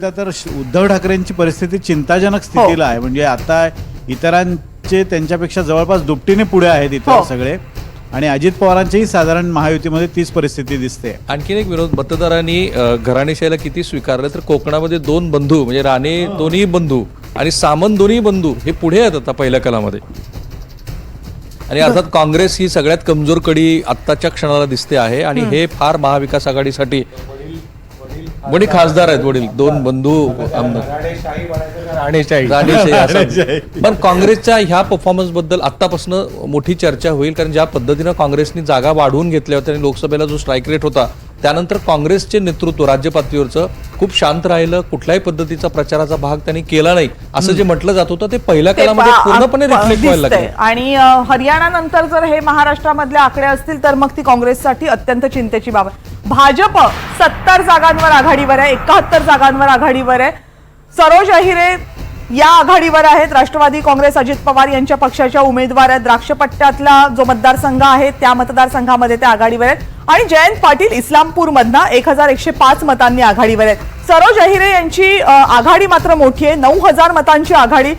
तर उद्धव ठाकरेंची परिस्थिती चिंताजनक स्थितीला आहे. म्हणजे आता इतरांचे त्यांच्यापेक्षा जवळपास दुपटीने पुढे आहेत इतर सगळे. आणि अजित पवारांचीही साधारण महायुतीमध्ये तीच परिस्थिती दिसते. आणखीन एक विरोध, मतदारांनी घराणेशाहीला किती स्वीकारलं तर कोकणामध्ये दोन बंधू म्हणजे राणे दोन्ही बंधू आणि सामंत दोन्ही बंधू हे पुढे आहेत आता पहिल्या कालामध्ये. आणि अर्थात काँग्रेस ही सगळ्यात कमजोर कडी आत्ताच्या क्षणाला दिसते आहे. आणि हे फार महाविकास आघाडीसाठी वडील खासदार आहेत, वडील दोन बंधू आमदार. पण काँग्रेसच्या ह्या परफॉर्मन्स बद्दल आतापासून मोठी चर्चा होईल, कारण ज्या पद्धतीनं काँग्रेसनी जागा वाढवून घेतल्या होत्या आणि लोकसभेला जो स्ट्राईक रेट होता त्यानंतर काँग्रेसचे नेतृत्व राज्य पातळीवरचं खूप शांत राहिलं, कुठल्याही पद्धतीचा प्रचाराचा भाग त्यांनी केला नाही असं जे म्हटलं जात होतं ते पहिल्या काळामध्ये पूर्णपणे रिफ्लेक्ट व्हायला लागलं. आणि हरियाणा नंतर जर हे महाराष्ट्रामधले आकडे असतील तर मग ती काँग्रेससाठी अत्यंत चिंतेची बाब आहे. भाजप 70 जागांवर आघाडीवर आहे, 71 जागांवर आघाडीवर आहे. सरोज अहिरे या आघाडीवर आहेत. राष्ट्रवादी काँग्रेस अजित पवार यांच्या पक्षाच्या उमेदवार आहेत. द्राक्षपट्ट्यातला जो मतदारसंघ आहे त्या मतदारसंघामध्ये ते आघाडीवर आहेत. आणि जयंत पाटील इस्लामपूर मधना 1105 मतांनी आघाडीवर आहेत. सरोज अहिरे यांची आघाडी मात्र मोठी आहे. 9000 मतांची आघाडी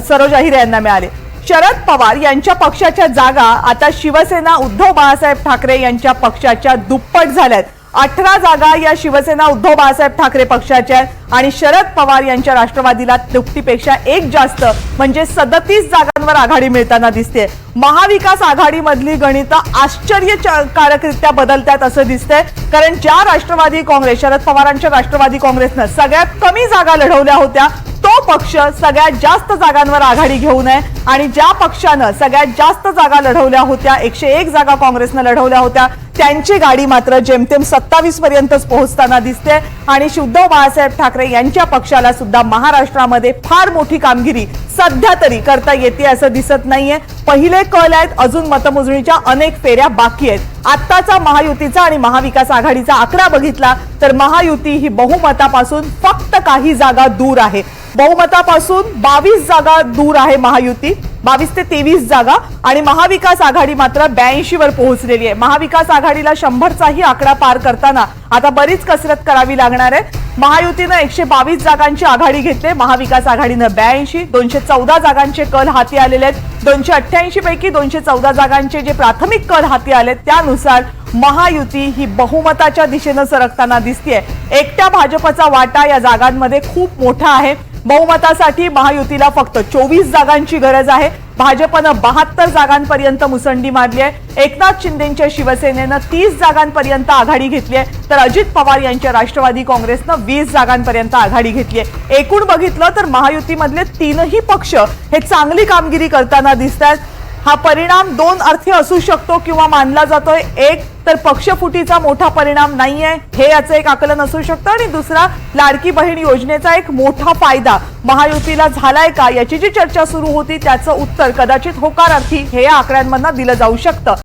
सरोज अहिरे यांना मिळाली. शरद पवार यांच्या पक्षाच्या जागा आता शिवसेना उद्धव बाळासाहेब ठाकरे यांच्या पक्षाच्या दुप्पट झाल्यात. 18 जागा या शिवसेना उद्धव बाळासाहेब ठाकरे पक्षाच्या आणि शरद पवार यांच्या राष्ट्रवादीला दुपटीपेक्षा एक जास्त म्हणजे 37 जागांवर आघाडी मिळताना दिसते. महाविकास आघाडीमधली गणितं आश्चर्यकारकरित्या बदलतात असं दिसतंय, कारण ज्या राष्ट्रवादी काँग्रेस शरद पवारांच्या राष्ट्रवादी काँग्रेसनं सगळ्यात कमी जागा लढवल्या होत्या तो पक्ष सगळ्यात जास्त जागांवर आघाडी घेऊन आहे. आणि ज्या पक्षानं सगळ्यात जास्त जागा लढवल्या होत्या 101 जागा काँग्रेसनं लढवल्या होत्या त्यांची गाडी मात्र जेमतेम 27 पर्यंतच पोहोचताना दिसते. आणि उद्धव बाळासाहेब ठाकरे यांच्या पक्षाला सुद्धा महाराष्ट्रामध्ये फार मोठी कामगिरी सध्या तरी करता येते असं दिसत नाहीये. पहिले कल आहेत, अजून मतमोजणीच्या अनेक फेऱ्या बाकी आहेत. आत्ताचा महायुतीचा आणि महाविकास आघाडीचा आकडा बघितला तर महायुती ही बहुमतापासून फक्त काही जागा दूर आहे. बहुमतापासून 22 जागा दूर आहे महायुती, 22 ते 23 जागा. आणि महाविकास आघाडी मात्र 82 वर पोहोचलेली आहे. महाविकास आघाडीला 100चाही आकडा पार करताना आता बरीच कसरत करावी लागणार आहे. महायुतीनं 122 जागांची आघाडी घेतली, महाविकास आघाडीनं 82. 214 जागांचे कल हाती आलेले आहेत. 288 पैकी 214 जागांचे जे प्राथमिक कल हाती आले त्यानुसार महायुती ही बहुमताच्या दिशेनं सरकताना दिसतेय. एकट्या भाजपचा वाटा या जागांमध्ये खूप मोठा आहे. बहुमतासाठी महायुतीला फक्त 24 जागांची गरज आहे. भाजपनं 72 जागांपर्यंत मुसंडी मारली आहे. एकनाथ शिंदेच्या शिवसेनेनं 30 जागांपर्यंत आघाडी घेतली आहे, तर अजित पवार यांच्या राष्ट्रवादी काँग्रेसनं 20 जागांपर्यंत आघाडी घेतली आहे. एकूण बघितलं तर महायुतीमधले तीनही पक्ष हे चांगली कामगिरी करताना दिसतात. हा परिणाम दोन अर्थी असू शकतो किंवा मानला जातोय. एक तर पक्षफुटीचा मोठा परिणाम नाहीये हे याचं एक आकलन असू शकतं, आणि दुसरा लाडकी बहीण योजनेचा एक मोठा फायदा महायुतीला झालाय का याची जी चर्चा सुरू होती त्याचं उत्तर कदाचित होकारार्थी हे या आकड्यांमधनं दिलं जाऊ शकतं.